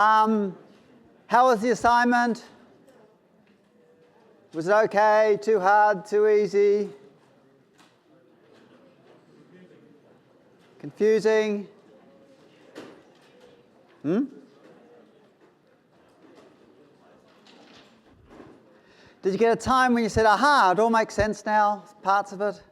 How was the assignment? Was it okay? Too hard? Too easy? Confusing? Did you get a time when you said, aha, it all makes sense now, parts of it?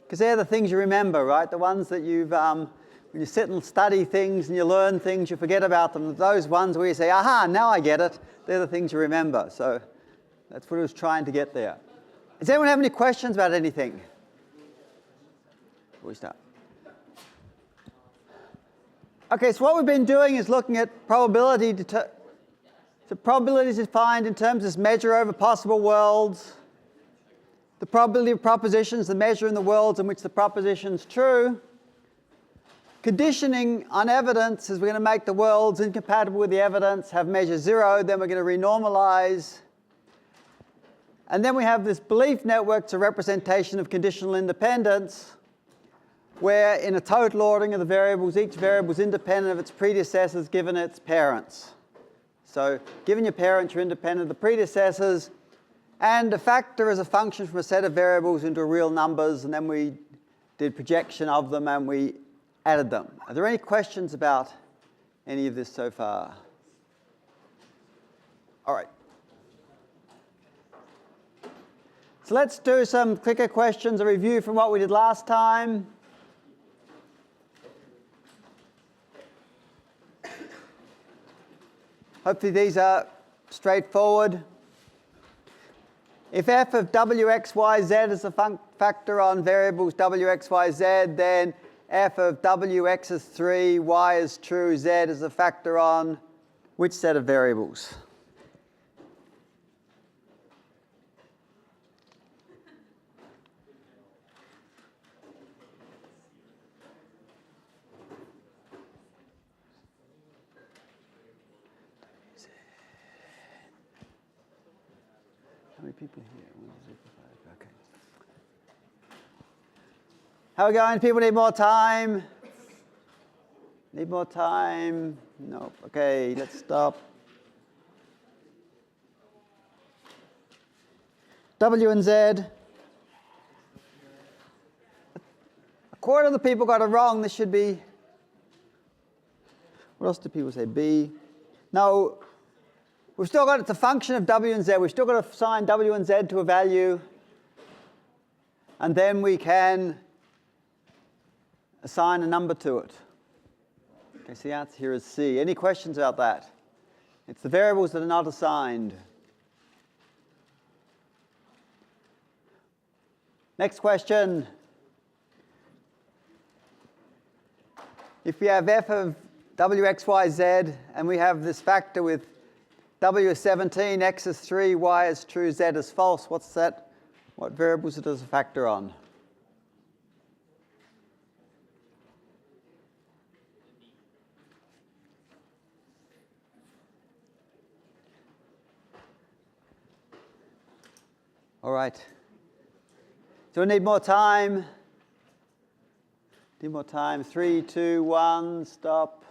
Because they're the things you remember, right? The ones that you've, when you sit and study things and you learn things, you forget about them. Those ones where you say, aha, now I get it, they're the things you remember. So that's what it was trying to get there. Does anyone have any questions about anything? Before we start. Okay, so what we've been doing is looking at probability. So probability is defined in terms of measure over possible worlds. The probability of propositions, the measure in the worlds in which the proposition's true. Conditioning on evidence is we're going to make the worlds incompatible with the evidence, have measure 0, then we're going to renormalize. And then we have this belief network, it's a representation of conditional independence, where in a total ordering of the variables, each variable is independent of its predecessors given its parents. So given your parents, you're independent of the predecessors. And a factor is a function from a set of variables into real numbers, and then we did projection of them and we added them. Are there any questions about any of this so far? All right. So let's do some quicker questions, a review from what we did last time. Hopefully these are straightforward. If f of w, x, y, z is a factor on variables w, x, y, z, then f of w, x is 3, y is true, z is a factor on which set of variables? How many people here? 1, 2, 3, 4, 5. Okay. How are we going? People need more time? Need more time? No. Okay, let's stop. W and Z. A quarter of the people got it wrong. This should be. What else do people say? B. No. We've still got, it's a function of w and z. We've still got to assign w and z to a value. And then we can assign a number to it. Okay, so the answer here is C. Any questions about that? It's the variables that are not assigned. Next question. If we have f of w, x, y, z, and we have this factor with w is 17, x is 3, y is true, z is false. What's that? What variables does it factor on? All right. Do we need more time? Need more time. 3, 2, 1, stop.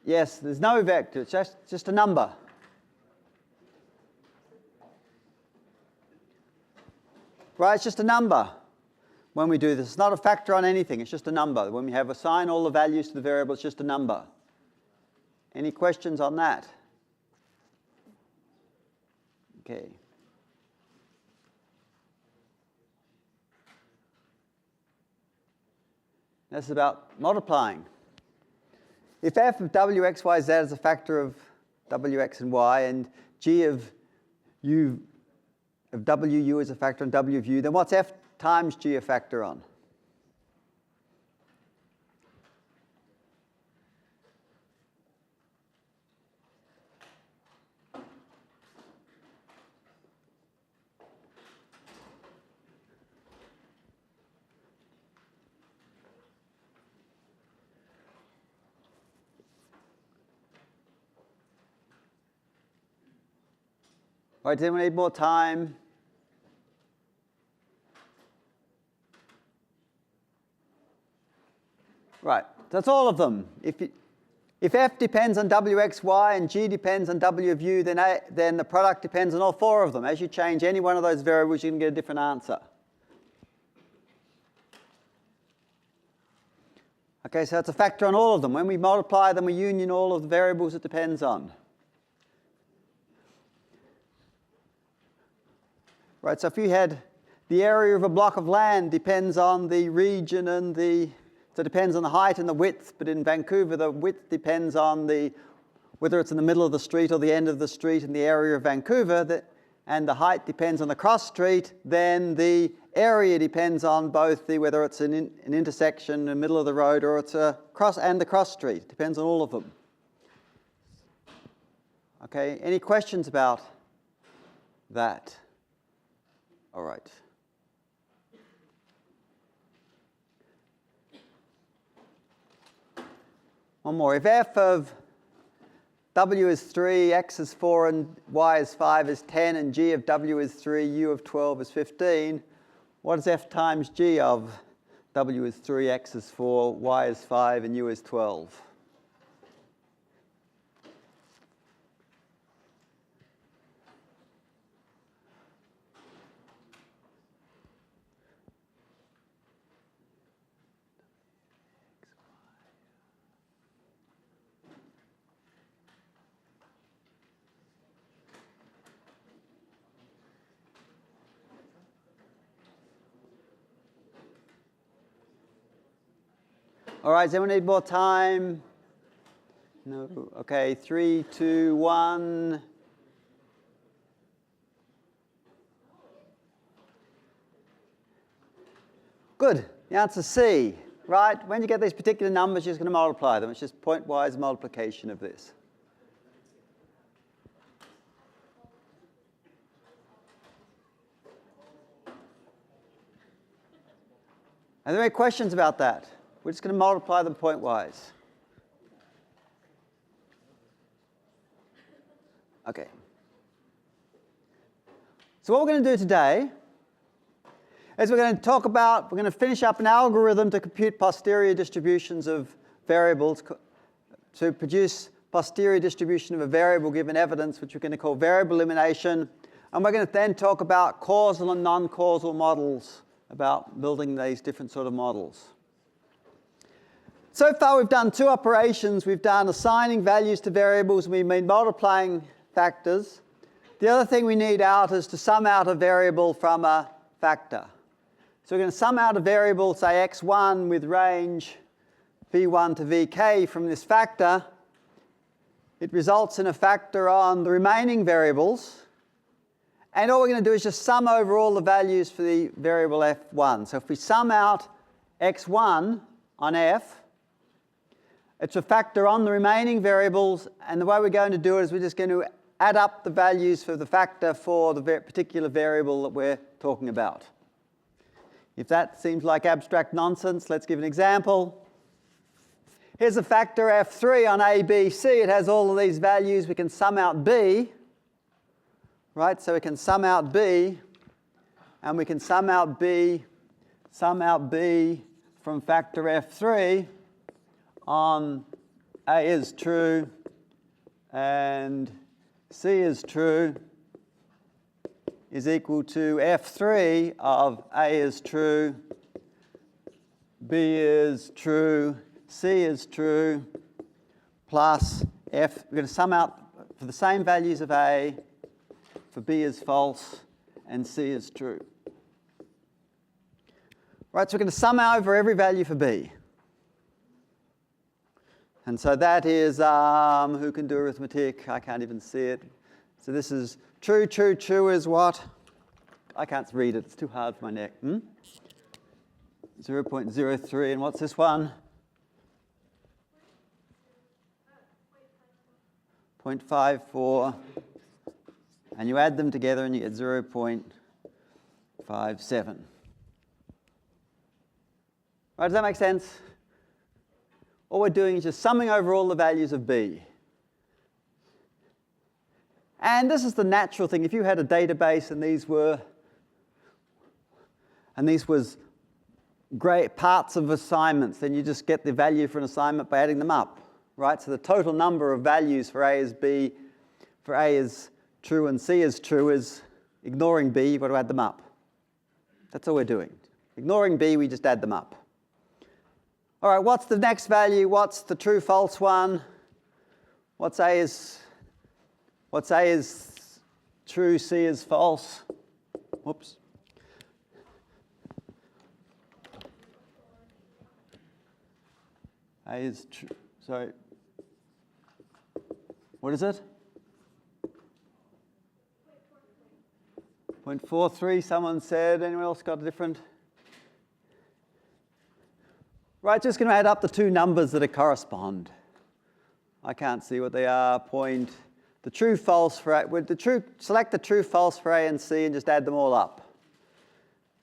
Yes, there's no vector, it's just a number. Right, it's just a number when we do this. It's not a factor on anything, it's just a number. When we have assign all the values to the variable, it's just a number. Any questions on that? Okay. That's about multiplying. If f of w, x, y, z is a factor of w, x, and y, and g of u of w, u is a factor on w of u, then what's f times g a factor on? All right, does anyone need more time? Right. That's all of them. If f depends on w, x, y, and g depends on w of u, then the product depends on all four of them. As you change any one of those variables, you can get a different answer. Okay, so it's a factor on all of them. When we multiply them, we union all of the variables it depends on. Right, so if you had the area of a block of land depends on the region and so it depends on the height and the width, but in Vancouver the width depends on whether it's in the middle of the street or the end of the street in the area of Vancouver, and the height depends on the cross street, then the area depends on both whether it's an intersection in the middle of the road or it's the cross street. It depends on all of them. Okay, any questions about that? All right. One more. If f of w is 3, x is 4, and y is 5 is 10, and g of w is 3, u of 12 is 15, what is f times g of w is 3, x is 4, y is 5, and u is 12? All right, does anyone need more time? No? Okay, 3, 2, 1. Good, the answer's C, right? When you get these particular numbers, you're just going to multiply them. It's just pointwise multiplication of this. Are there any questions about that? We're just going to multiply them pointwise. Okay. So what we're going to do today is we're going to finish up an algorithm to compute posterior distributions of variables, to produce posterior distribution of a variable given evidence, which we're going to call variable elimination. And we're going to then talk about causal and non-causal models, about building these different sort of models. So far we've done two operations. We've done assigning values to variables, and we've been multiplying factors. The other thing we need out is to sum out a variable from a factor. So we're going to sum out a variable, say x1 with range v1 to vk from this factor. It results in a factor on the remaining variables. And all we're going to do is just sum over all the values for the variable f1. So if we sum out x1 on f, it's a factor on the remaining variables, and the way we're going to do it is we're just going to add up the values for the factor for the particular variable that we're talking about. If that seems like abstract nonsense, let's give an example. Here's a factor f3 on a, b, c. It has all of these values. We can sum out b, right? So we can sum out b, and we can sum out b from factor f3 on a is true and c is true is equal to f3 of a is true, b is true, c is true, plus f. We're going to sum out for the same values of a, for b is false, and c is true. Right, so we're going to sum over every value for b. And so that is, who can do arithmetic? I can't even see it. So this is true, true, true is what? I can't read it. It's too hard for my neck. 0.03. And what's this one? 0.54. And you add them together and you get 0.57. Right, does that make sense? All we're doing is just summing over all the values of b. And this is the natural thing. If you had a database and these was parts of assignments, then you just get the value for an assignment by adding them up, right? So the total number of values for A is B, for A is true and C is true, is ignoring B, you've got to add them up. That's all we're doing. Ignoring B, we just add them up. All right, what's the next value? What's the true, false one? What's A is true, C is false. Whoops. A is true, sorry. What is it? 0.43, someone said. Anyone else got a different? Right, just going to add up the two numbers that correspond. I can't see what they are. The true, false for A. Select the true, false for A and C and just add them all up.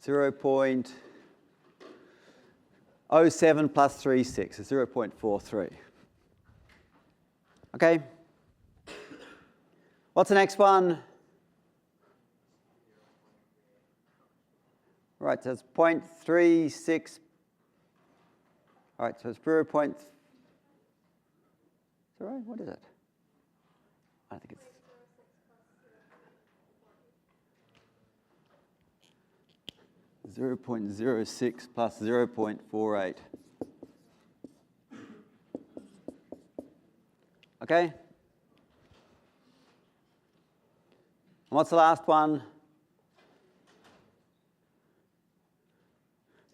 0.07 plus 36 is 0.43. Okay. What's the next one? Right, so it's 0.36. All right, so it's 0. Is that right? What is it? I think it's 0.06 plus 0.48. Okay? And what's the last one?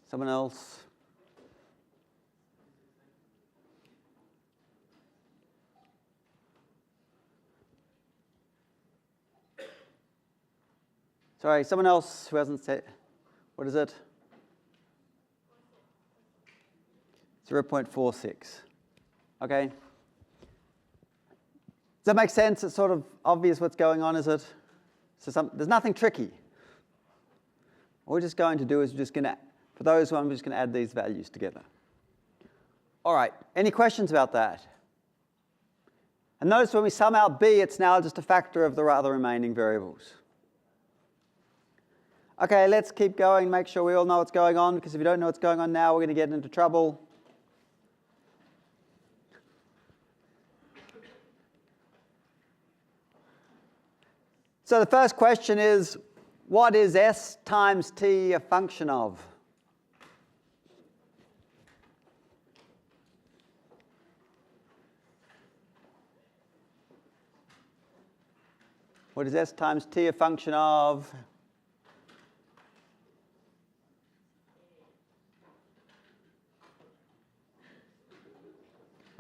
Someone else? Sorry, someone else who hasn't said, what is it? 0.46. Okay. Does that make sense? It's sort of obvious what's going on, is it? So there's nothing tricky. What we're just going to do is for those ones, we're just going to add these values together. All right, any questions about that? And notice when we sum out B, it's now just a factor of the other remaining variables. Okay, let's keep going, make sure we all know what's going on, because if you don't know what's going on now, we're going to get into trouble. So the first question is, what is S times T a function of? What is S times T a function of?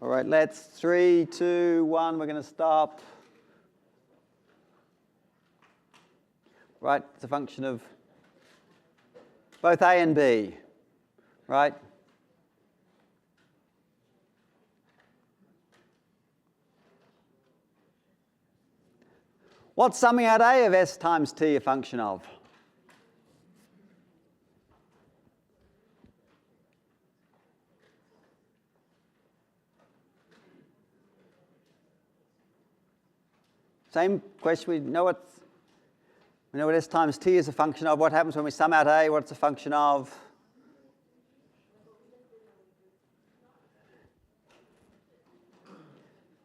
All right, let's 3, 2, 1, we're going to stop. Right, it's a function of both A and B, right? What's summing out A of S times T a function of? Same question, we know what S times T is a function of. What happens when we sum out A? What's a function of?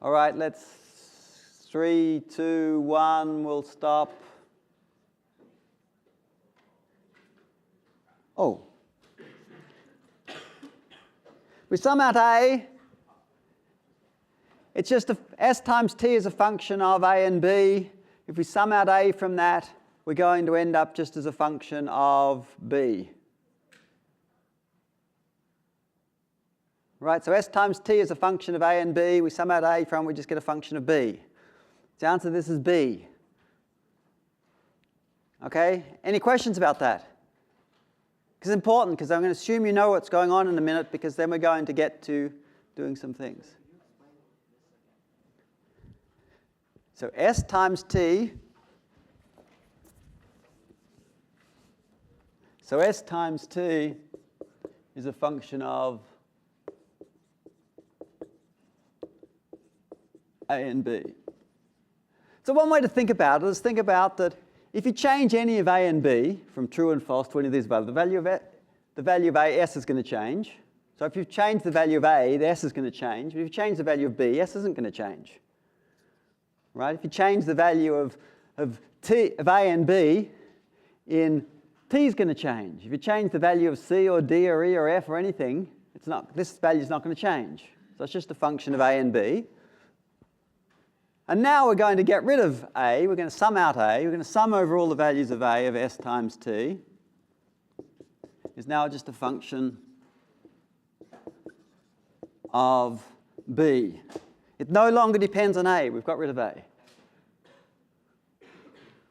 All right, let's 3, 2, 1, we'll stop. Oh. We sum out A. It's just S times T is a function of A and B. If we sum out A from that, we're going to end up just as a function of B. Right, so S times T is a function of A and B. We sum out A from, we just get a function of B. The answer to this is B. Okay, any questions about that? Because it's important, because I'm going to assume you know what's going on in a minute, because then we're going to get to doing some things. So S times T, so S times T is a function of A and B. So one way to think about it is think about that if you change any of A and B from true and false to any of these values, the value of the value of A, S is going to change. So if you've changed the value of A, the S is going to change. But if you change the value of B, S isn't going to change. Right? If you change the value of A and B, in T is going to change. If you change the value of C or D or E or F or anything, this value is not going to change. So it's just a function of A and B. And now we're going to get rid of A. We're going to sum out A. We're going to sum over all the values of A of S times T. Is now just a function of B. It no longer depends on A. We've got rid of A.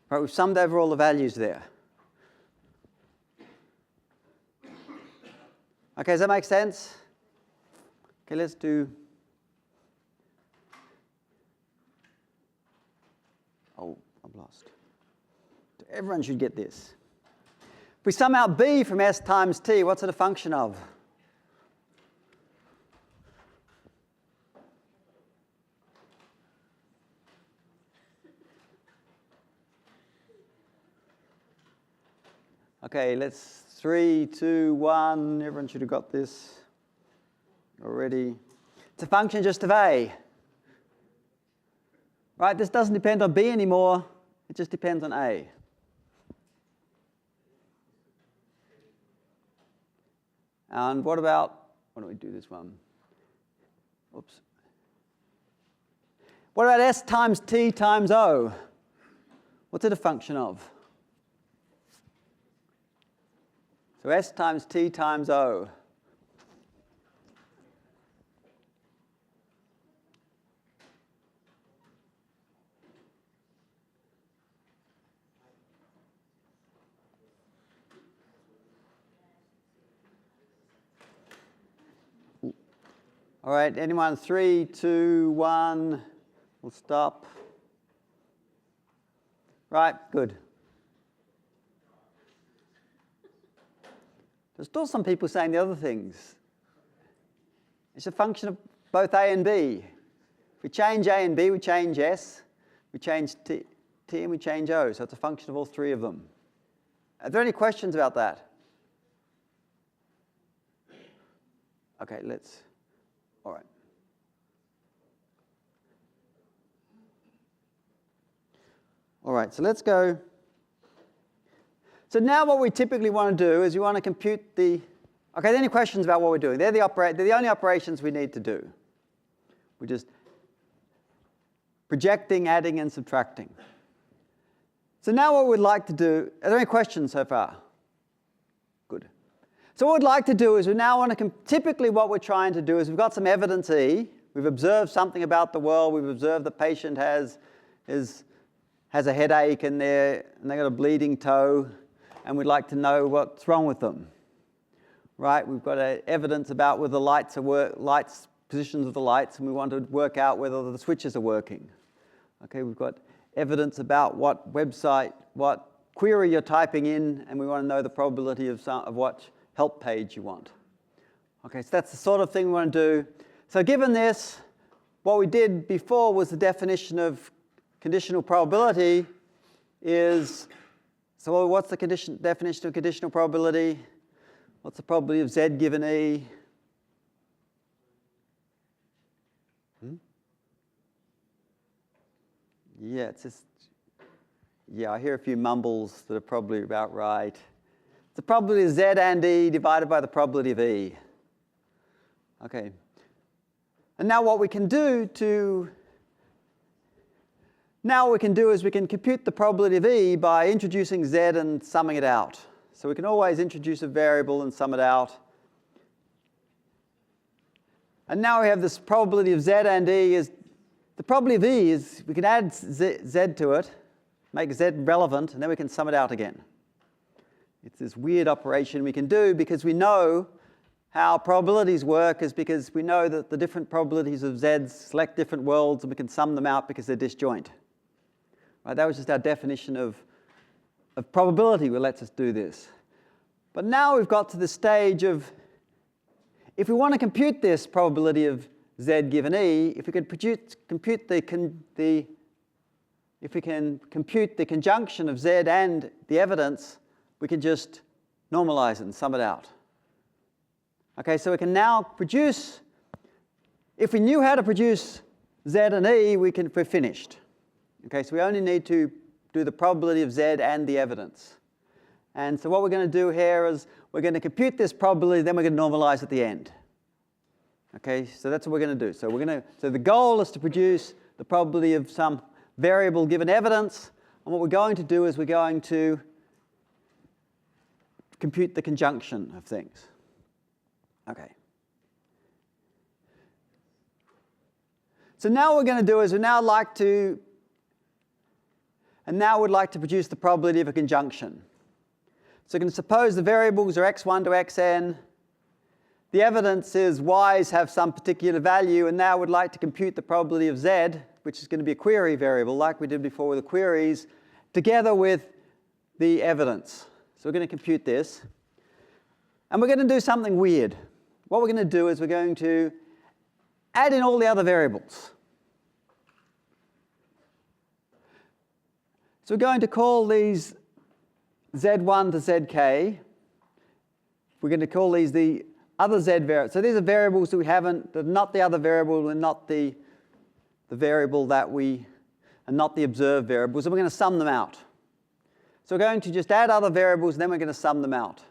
Right, we've summed over all the values there. Okay, does that make sense? Okay, let's do... Oh, I've lost. Everyone should get this. If we sum out B from S times T, what's it a function of? Okay, let's 3, 2, 1. Everyone should have got this already. It's a function just of A. Right, this doesn't depend on B anymore. It just depends on A. And what about, why don't we do this one? Oops. What about S times T times O? What's it a function of? So S times T times O. All right, anyone? 3, 2, 1. We'll stop. Right, good. There's still some people saying the other things. It's a function of both A and B. If we change A and B, we change S. We change T and we change O. So it's a function of all three of them. Are there any questions about that? Okay, let's... All right. All right, so let's go. So now what we typically want to do is we want to compute the... Okay, any questions about what we're doing? They're the only operations we need to do. We're just projecting, adding, and subtracting. So now what we'd like to do... Are there any questions so far? Good. So what we'd like to do is we now want to... Typically what we're trying to do is we've got some evidence E. We've observed something about the world. We've observed the patient has a headache and they've got a bleeding toe, and we'd like to know what's wrong with them. Right? We've got evidence about whether the lights, positions of the lights, and we want to work out whether the switches are working. Okay, we've got evidence about what website, what query you're typing in, and we want to know the probability of what help page you want. Okay, so that's the sort of thing we want to do. So given this, what we did before was the definition of conditional probability is, so what's the definition of conditional probability? What's the probability of Z given E? Yeah, it's just, yeah, I hear a few mumbles that are probably about right. The probability of Z and E divided by the probability of E. Okay. And now what we can do is we can compute the probability of E by introducing Z and summing it out. So we can always introduce a variable and sum it out. And now we have this probability of Z and E is, the probability of E is, we can add Z to it, make Z relevant, and then we can sum it out again. It's this weird operation we can do because we know how probabilities work is because we know that the different probabilities of Zs select different worlds, and we can sum them out because they're disjoint. Right, that was just our definition of probability that lets us do this. But now we've got to the stage of, if we want to compute this probability of Z given E, if we can compute the conjunction of Z and the evidence, we can just normalize it and sum it out. Okay, so we can now produce, if we knew how to produce Z and E, we're finished. Okay, so we only need to do the probability of Z and the evidence. And so what we're going to do here is we're going to compute this probability, then we're going to normalize at the end. Okay, so that's what we're going to do. So the goal is to produce the probability of some variable given evidence, and what we're going to do is we're going to compute the conjunction of things. Okay. So now what we're going to do is we'd like to produce the probability of a conjunction. So we can suppose the variables are x1 to xn. The evidence is y's have some particular value, and now we'd like to compute the probability of z, which is going to be a query variable like we did before with the queries, together with the evidence. So we're going to compute this. And we're going to do something weird. What we're going to do is we're going to add in all the other variables. So we're going to call these z1 to zk. We're going to call these the other z variables. So these are variables that we haven't, that are not the other variable and not the variable that we, and not the observed variables, and we're going to sum them out. So we're going to just add other variables, and then we're going to sum them out.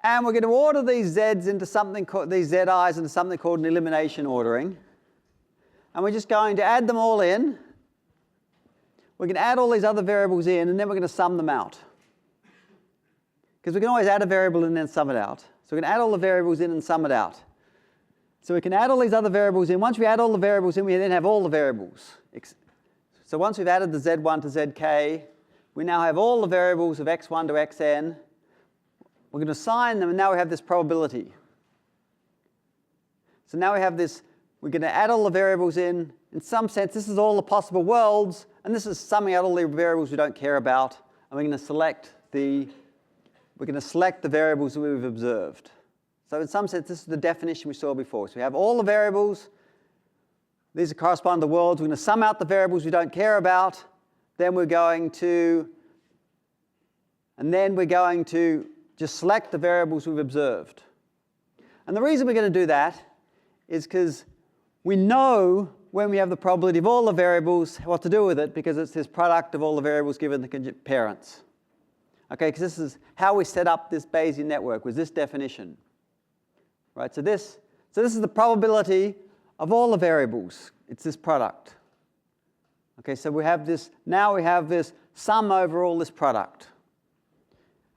And we're going to order these z's into something called, these zi's into something called an elimination ordering. And we're just going to add them all in. We're going to add all these other variables in, and then we're going to sum them out. Because we can always add a variable and then sum it out. So we're going to add all the variables in and sum it out. So we can add all these other variables in. Once we add all the variables in, we then have all the variables. So once we've added the z1 to zk, we now have all the variables of x1 to xn. We're going to assign them, and now we have this probability. So now we have this, we're going to add all the variables in. In some sense, this is all the possible worlds, and this is summing out all the variables we don't care about, and we're going to select the variables that we've observed. So in some sense, this is the definition we saw before. So we have all the variables. These correspond to worlds. We're going to sum out the variables we don't care about. Then we're going to just select the variables we've observed. And the reason we're going to do that is because we know when we have the probability of all the variables what to do with it, because it's this product of all the variables given the parents. Okay, because this is how we set up this Bayesian network, with this definition. Right, so this is the probability of all the variables. It's this product. Okay, so we have this, now we have this sum over all this product.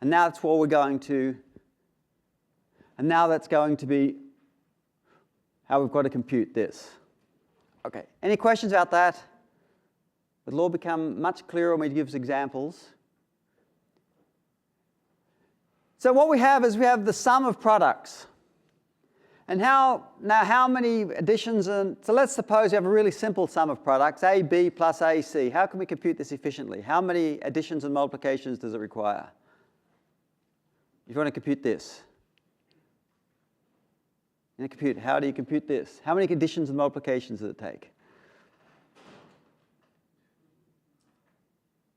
And now that's what we're going to, and now that's going to be how we've got to compute this. Okay, any questions about that? It'll all become much clearer when we give us examples. So what we have is we have the sum of products. And how many additions, so let's suppose you have a really simple sum of products, AB plus AC. How can we compute this efficiently? How many additions and multiplications does it require? If you want to compute this. How do you compute this? How many additions and multiplications does it take?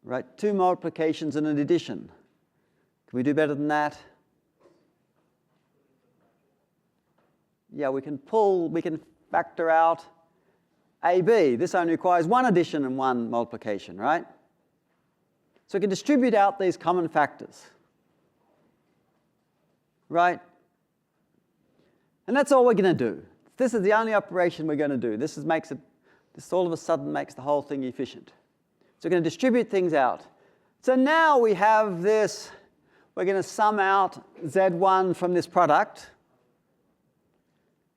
Right, 2 multiplications and an addition. Can we do better than that? Yeah, we can factor out AB. This only requires 1 addition and 1 multiplication, right? So we can distribute out these common factors. Right? And that's all we're going to do. This is the only operation we're going to do. This all of a sudden makes the whole thing efficient. So we're going to distribute things out. So now we have this, we're going to sum out Z1 from this product.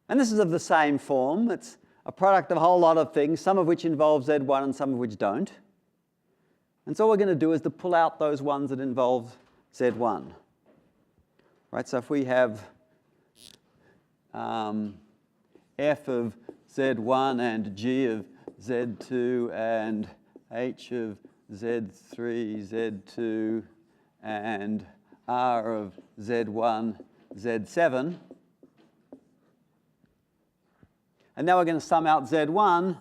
And this is of the same form. It's a product of a whole lot of things, some of which involve Z1 and some of which don't. And so what we're going to do is to pull out those ones that involve Z1. Right, so if we have f of Z1 and g of Z2 and h of Z3, Z2 and r of Z1, Z7. And now we're going to sum out Z1.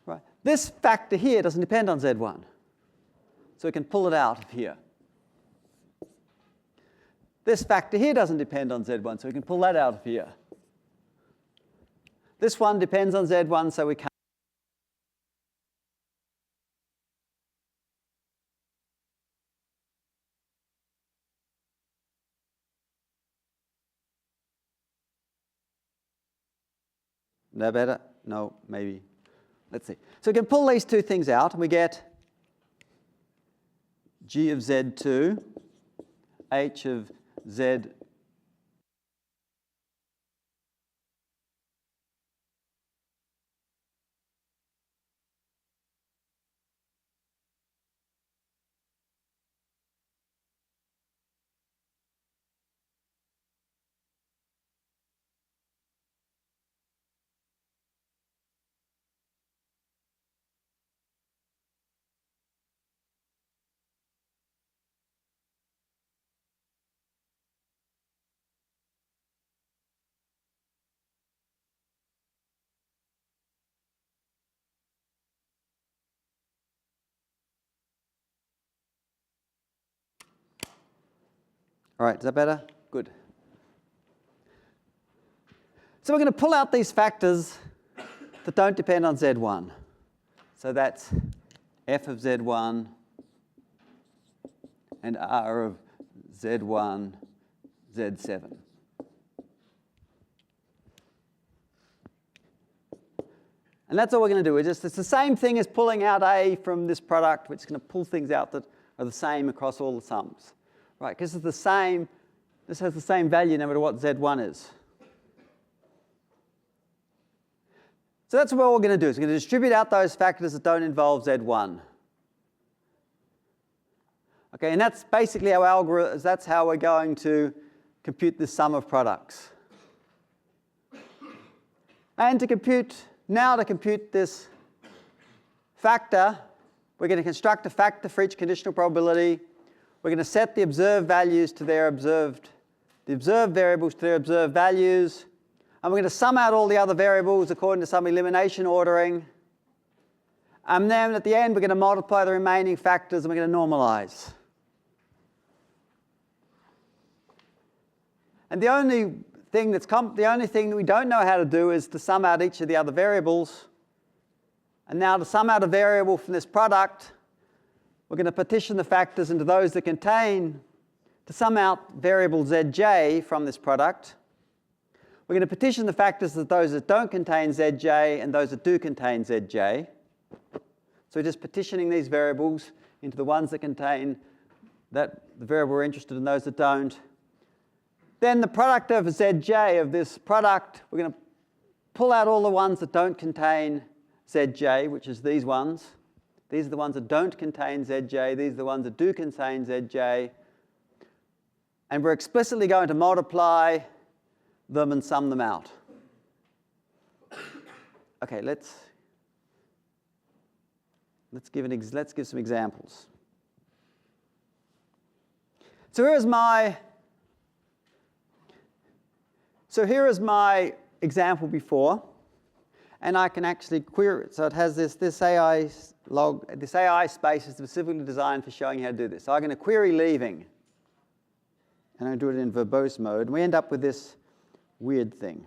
Right. This factor here doesn't depend on Z1. So we can pull it out of here. This factor here doesn't depend on Z1, so we can pull that out of here. This one depends on Z1, so we can't. No better? No, maybe. Let's see. So we can pull these two things out, and we get G of Z2, H of Z. All right, is that better? Good. So we're going to pull out these factors that don't depend on Z1. So that's F of Z1 and R of Z1, Z7. And that's all we're going to do. It's the same thing as pulling out A from this product. We're just going to pull things out that are the same across all the sums. Right, because it's the same, this has the same value no matter what Z1 is. So that's what we're going to do. Is we're going to distribute out those factors that don't involve Z1. Okay, and that's basically our algorithm. That's how we're going to compute this sum of products. And to compute this factor, we're going to construct a factor for each conditional probability. We're going to set the observed values to the observed variables to their observed values. And we're going to sum out all the other variables according to some elimination ordering. And then at the end, we're going to multiply the remaining factors and we're going to normalize. And the only thing that we don't know how to do is to sum out each of the other variables. And now to sum out a variable from this product, we're going to partition the factors into those that contain, to sum out variable Zj from this product. We're going to partition the factors to those that don't contain Zj and those that do contain Zj. So we're just partitioning these variables into the ones that contain the variable we're interested in, those that don't. Then the product of Zj of this product, we're going to pull out all the ones that don't contain Zj, which is these ones. These are the ones that don't contain Zj. These are the ones that do contain Zj. And we're explicitly going to multiply them and sum them out. Okay, let's give some examples. So here is my example before, and I can actually query it. So it has this AI space is specifically designed for showing how to do this. So I'm going to query leaving, and I do it in verbose mode, and we end up with this weird thing.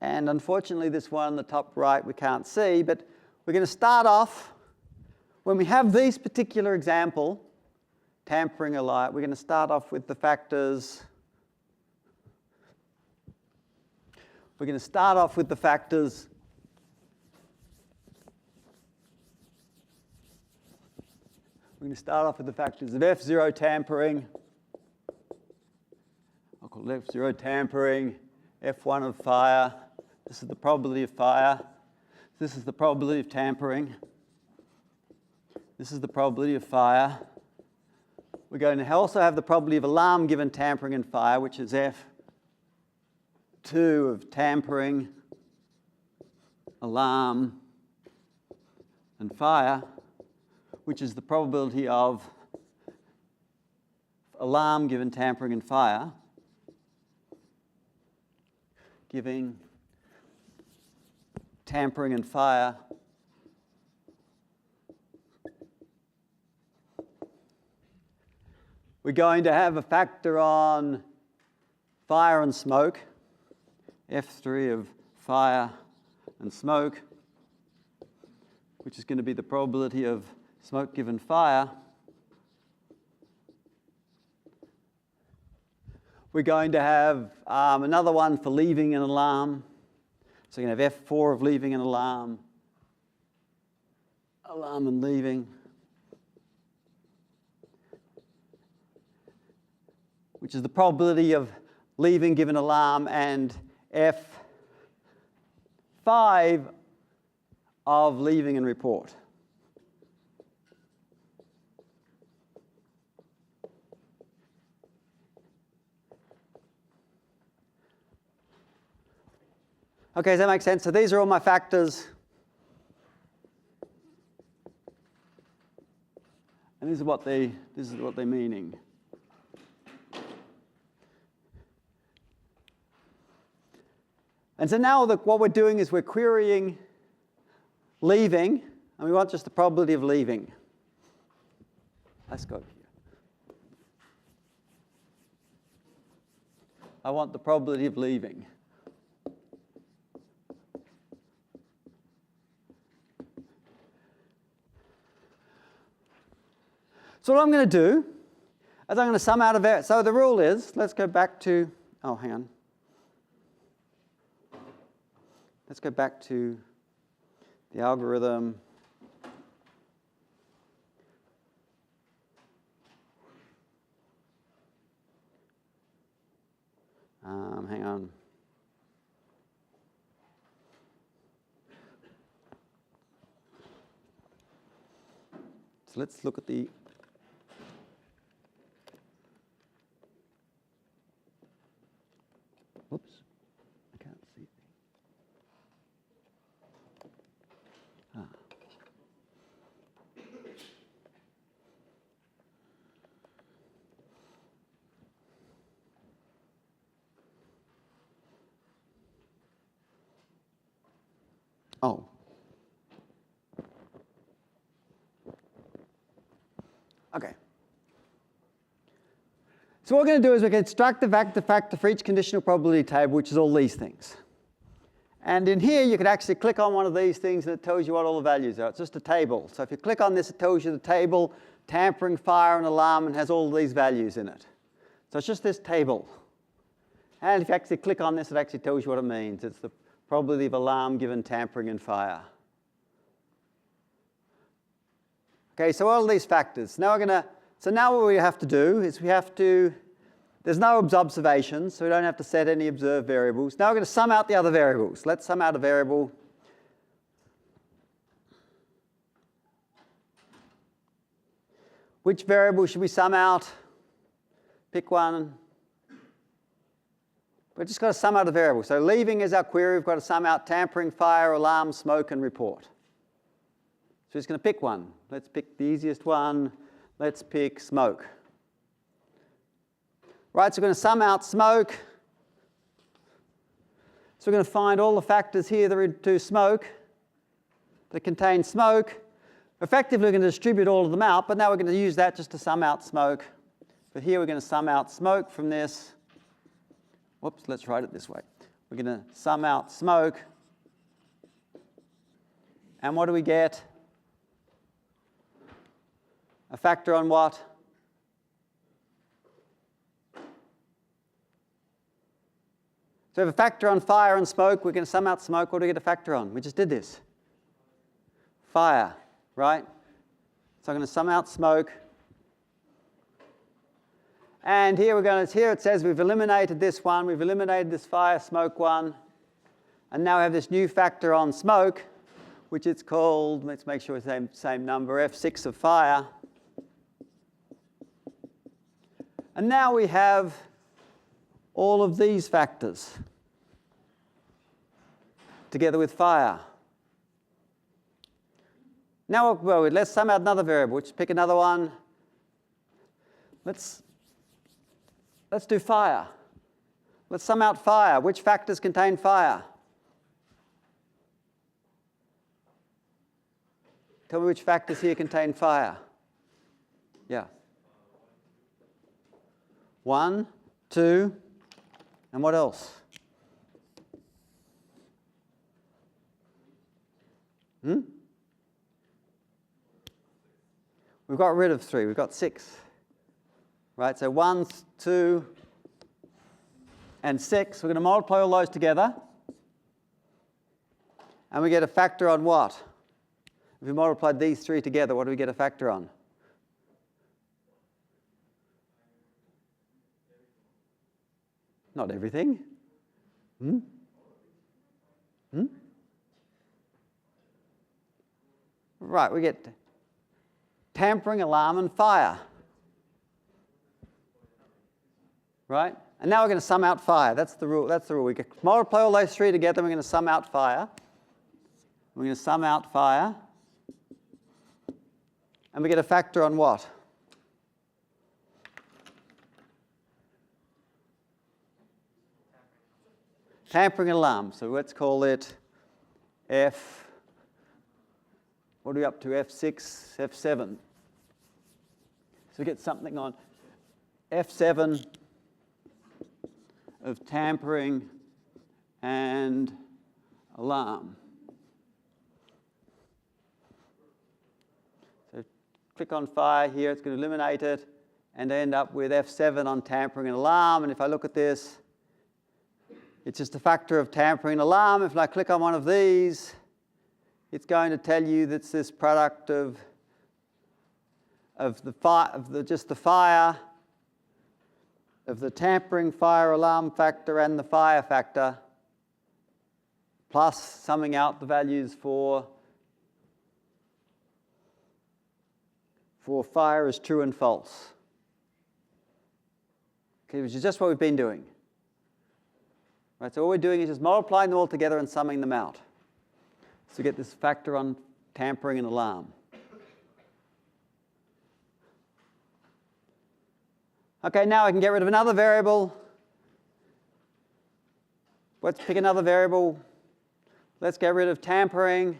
And unfortunately, this one on the top right we can't see, but we're going to start off, when we have this particular example, tampering a light, we're going to start off with the factors. We're going to start off with the factors of F0 tampering. I'll call it F0 tampering, F1 of fire. This is the probability of fire. This is the probability of tampering. This is the probability of fire. We're going to also have the probability of alarm given tampering and fire, which is F2 of tampering, alarm, and fire, which is the probability of alarm given tampering and fire, giving tampering and fire We're going to have a factor on fire and smoke, F3 of fire and smoke, which is going to be the probability of smoke given fire. We're going to have another one for leaving an alarm. So you're going to have F4 of leaving an alarm, alarm and leaving, which is the probability of leaving given alarm, and F5 of leaving and report. Okay, does that make sense? So these are all my factors. And this is what they're meaning. And so now what we're doing is we're querying leaving, and we want just the probability of leaving. Let's go here. I want the probability of leaving. So what I'm going to do is I'm going to sum out of it. So the rule is, let's go back to, oh, hang on. Let's go back to the algorithm. Hang on. So let's look at the oops, I can't see. Oh. Okay. So what we're going to do is we can extract the factor for each conditional probability table, which is all these things. And in here, you can actually click on one of these things and it tells you what all the values are. It's just a table. So if you click on this, it tells you the table, tampering, fire, and alarm, and has all these values in it. So it's just this table. And if you actually click on this, it actually tells you what it means. It's the probability of alarm given tampering and fire. Okay, so all these factors. Now what we have to do is there's no observations, so we don't have to set any observed variables. Now we're going to sum out the other variables. Let's sum out a variable. Which variable should we sum out? Pick one. We've just got to sum out a variable. So leaving is our query. We've got to sum out tampering, fire, alarm, smoke, and report. So we're just going to pick one. Let's pick the easiest one. Let's pick smoke. Right, so we're going to sum out smoke. So we're going to find all the factors here that are into smoke, that contain smoke. Effectively, we're going to distribute all of them out, but now we're going to use that just to sum out smoke. But here we're going to sum out smoke from this. Whoops, let's write it this way. We're going to sum out smoke. And what do we get? A factor on what? So we have a factor on fire and smoke. We're going to sum out smoke. What do we get a factor on? We just did this. Fire, right? So I'm going to sum out smoke. And here it says we've eliminated this one. We've eliminated this fire, smoke one. And now we have this new factor on smoke, which it's called, let's make sure it's the same number, F6 of fire. And now we have all of these factors together with fire. Now, well, let's sum out another variable. Let's pick another one. Let's do fire. Let's sum out fire. Which factors contain fire? Tell me which factors here contain fire. Yeah. 1, 2, and what else? We've got rid of 3. We've got 6. Right, so 1, 2, and 6. We're going to multiply all those together. And we get a factor on what? If we multiplied these 3 together, what do we get a factor on? Not everything. Right, we get tampering, alarm, and fire. Right? And now we're going to sum out fire. That's the rule. That's the rule. We multiply all those 3 together, and we're going to sum out fire. We're going to sum out fire. And we get a factor on what? Tampering and alarm. So let's call it F. What are we up to? F6, F7. So we get something on F7 of tampering and alarm. So click on fire here, it's going to eliminate it, and end up with F7 on tampering and alarm. And if I look at this, it's just a factor of tampering and alarm. If I click on one of these, it's going to tell you that's this product of the fire, of the tampering, fire, alarm factor, and the fire factor, plus summing out the values for fire as true and false. Okay, which is just what we've been doing. Right, so all we're doing is just multiplying them all together and summing them out. So we get this factor on tampering and alarm. Okay, now I can get rid of another variable. Let's pick another variable. Let's get rid of tampering.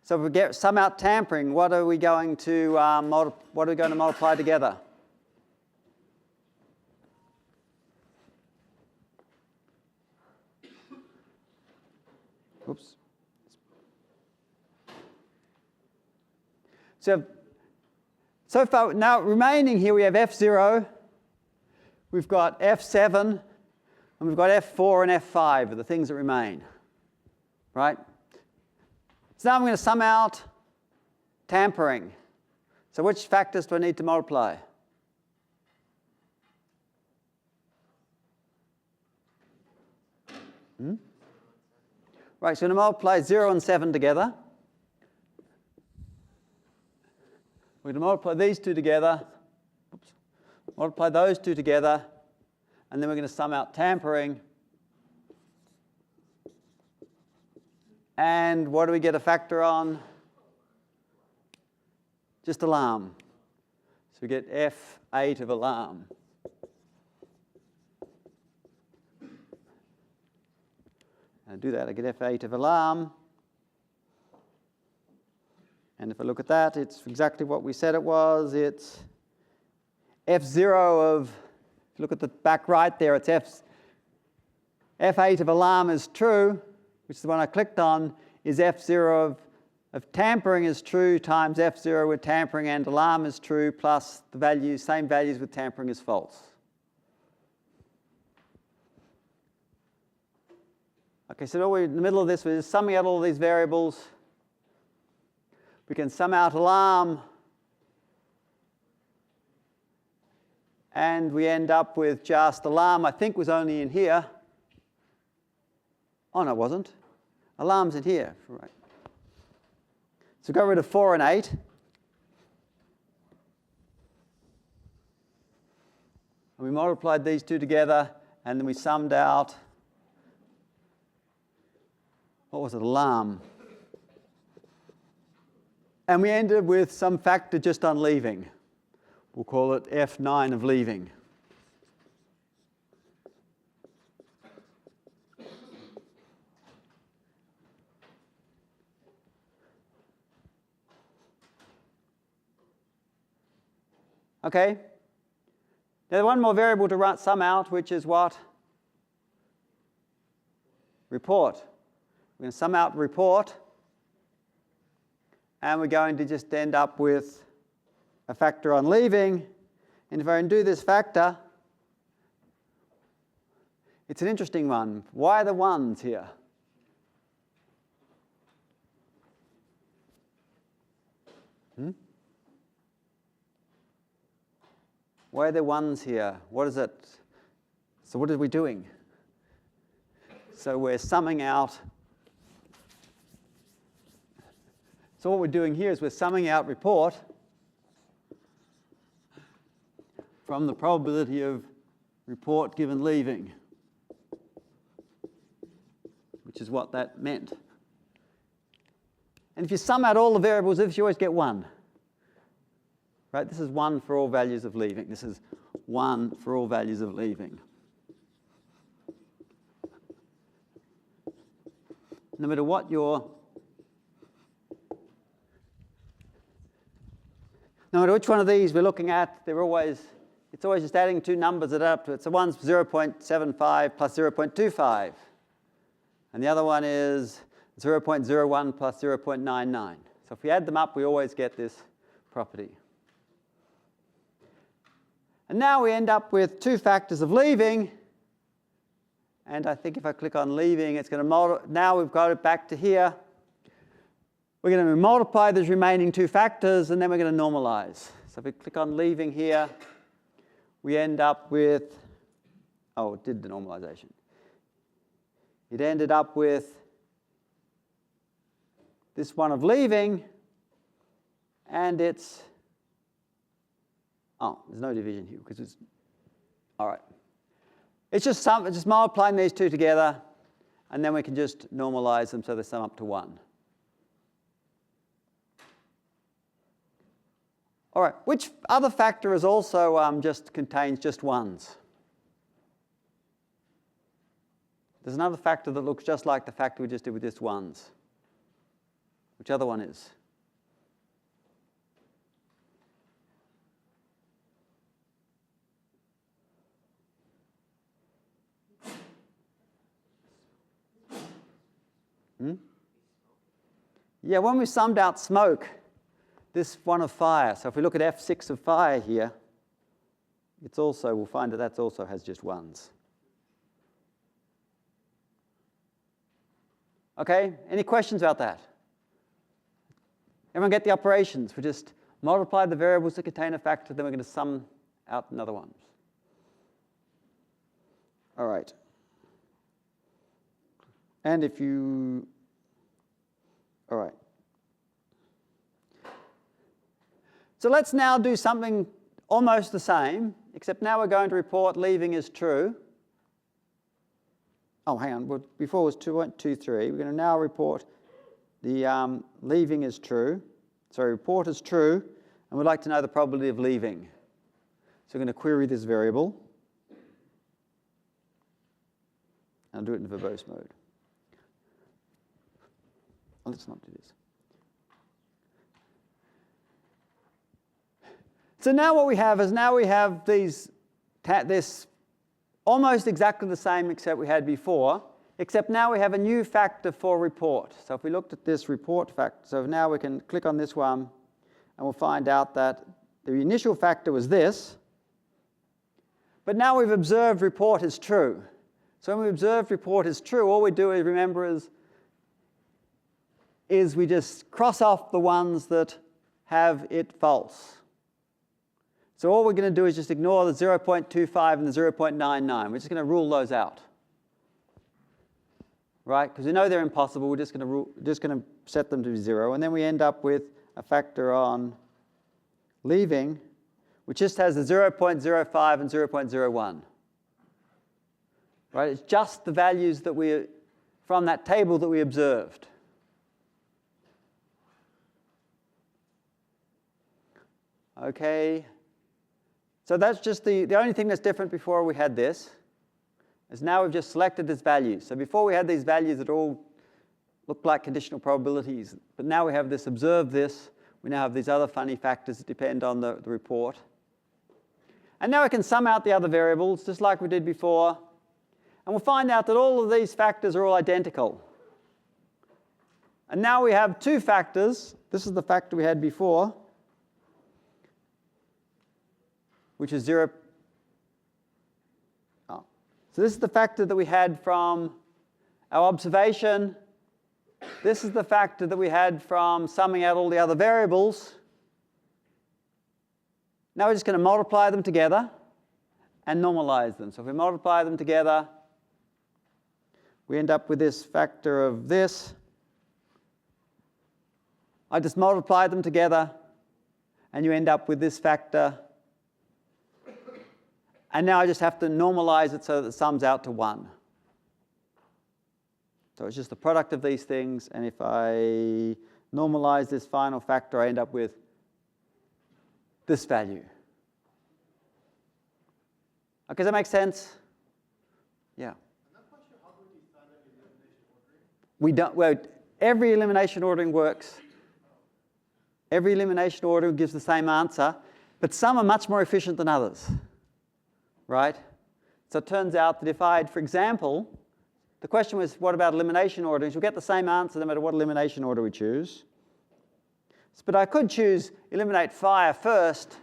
So if we sum out tampering, what are we going to multiply together? Oops. So far, now remaining here we have F0, we've got F7, and we've got F4 and F5 are the things that remain, right? So now I'm going to sum out tampering. So which factors do I need to multiply? Right, so I'm going to multiply 0 and 7 together. We're going to multiply these 2 together, multiply those 2 together, and then we're going to sum out tampering. And what do we get a factor on? Just alarm. So we get F8 of alarm. And I do that, I get F8 of alarm. And if I look at that, it's exactly what we said it was. It's F0 of, if you look at the back right there, it's F8 of alarm is true, which is the one I clicked on, is F0 of tampering is true times F0 with tampering and alarm is true, plus the values, same values with tampering is false. Okay, so we're in the middle of this, we're just summing out all these variables. We can sum out alarm, and we end up with just alarm, I think was only in here. Oh, no, it wasn't. Alarm's in here. Right. So got rid of 4 and 8. And we multiplied these 2 together, and then we summed out, what was it, alarm. And we ended with some factor just on leaving. We'll call it F9 of leaving. Okay. Now, one more variable to sum out, which is what? Report. We're going to sum out report, and we're going to just end up with a factor on leaving. And if I can do this factor, it's an interesting one. Why are the ones here? Why are there ones here? What is it? So what are we doing? So we're summing out. So what we're doing here is we're summing out report from the probability of report given leaving, which is what that meant. And if you sum out all the variables, you always get 1. Right? This is 1 for all values of leaving. This is 1 for all values of leaving. No matter what no matter which one of these we're looking at, it's always just adding 2 numbers that add up to it. So one's 0.75 plus 0.25. And the other one is 0.01 plus 0.99. So if we add them up, we always get this property. And now we end up with 2 factors of leaving. And I think if I click on leaving, it's going to now we've got it back to here. We're going to multiply those remaining 2 factors, and then we're going to normalize. So if we click on leaving here, we end up with, it did the normalization. It ended up with this one of leaving, and it's, there's no division here because it's, all right. It's just multiplying these 2 together, and then we can just normalize them so they sum up to 1. All right, which other factor is also contains just 1s? There's another factor that looks just like the factor we just did with just 1s. Which other one is? Yeah, when we summed out smoke, this one of fire. So if we look at F6 of fire here, it's also, we'll find that also has just 1s. Okay, any questions about that? Everyone get the operations? We just multiply the variables that contain a factor, then we're going to sum out another one. All right. And if you, all right. So let's now do something almost the same, except now we're going to report leaving is true. Oh, hang on. Before it was 2.23. We're going to now report the leaving is true. So report is true, and we'd like to know the probability of leaving. So we're going to query this variable. And I'll do it in verbose mode. Oh, let's not do this. So now what we have is we have this almost exactly the same except we had before, except now we have a new factor for report. So if we looked at this report factor, so now we can click on this one, and we'll find out that the initial factor was this, but now we've observed report is true. So when we observe report is true, all we do is remember is we just cross off the ones that have it false. So all we're going to do is just ignore the 0.25 and the 0.99. We're just going to rule those out. Right? Because we know they're impossible. We're just going to set them to 0. And then we end up with a factor on leaving, which just has the 0.05 and 0.01. Right? It's just the values that from that table that we observed. Okay. So that's just the only thing that's different before we had this, is now we've just selected this value. So before we had these values that all looked like conditional probabilities, but now we have this, observe this. We now have these other funny factors that depend on the report. And now we can sum out the other variables, just like we did before. And we'll find out that all of these factors are all identical. And now we have two factors. This is the factor we had before, which is 0. Oh. So this is the factor that we had from our observation. This is the factor that we had from summing out all the other variables. Now we're just going to multiply them together and normalize them. So if we multiply them together, we end up with this factor of this. I just multiply them together, and you end up with this factor. And now I just have to normalize it so that it sums out to 1. So it's just the product of these things, and if I normalize this final factor, I end up with this value. Okay, does that make sense? Yeah. I'm not quite sure how do we decide on elimination ordering? We don't. Well, every elimination ordering works. Every elimination ordering gives the same answer, but some are much more efficient than others, right? So it turns out that if I had, for example, the question was, what about elimination orderings? We'll get the same answer no matter what elimination order we choose. But I could choose eliminate fire first,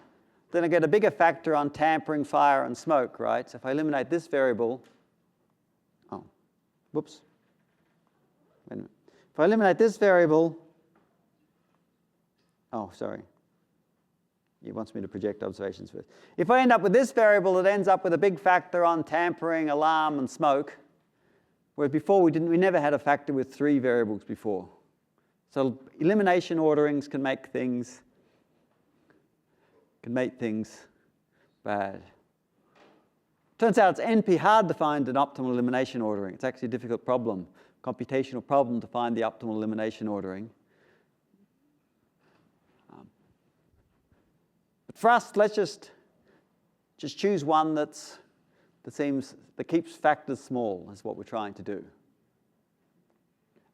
then I get a bigger factor on tampering, fire, and smoke, right? So if I eliminate this variable, oh, whoops. Wait a minute. If I eliminate this variable, oh, sorry. He wants me to project observations first. If I end up with this variable, it ends up with a big factor on tampering, alarm, and smoke. Whereas before we never had a factor with 3 variables before. So elimination orderings can make things bad. Turns out it's NP hard to find an optimal elimination ordering. It's actually a difficult problem, computational problem to find the optimal elimination ordering. But for us, let's just choose one that keeps factors small, is what we're trying to do.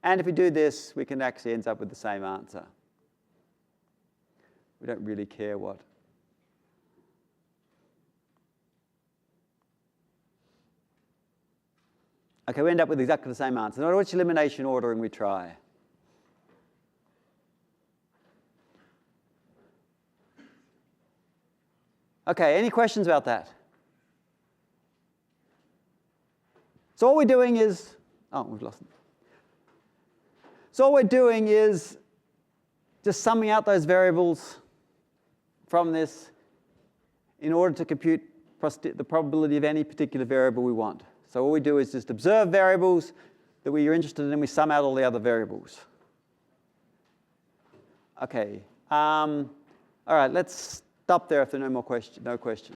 And if we do this, we can actually end up with the same answer. We don't really care what. Okay, we end up with exactly the same answer. No matter which elimination ordering we try. Okay, any questions about that? So all we're doing is, oh, we've lost it. So all we're doing is just summing out those variables from this in order to compute the probability of any particular variable we want. So all we do is just observe variables that we're interested in, and we sum out all the other variables. Okay. All right, let's stop there if there are no questions.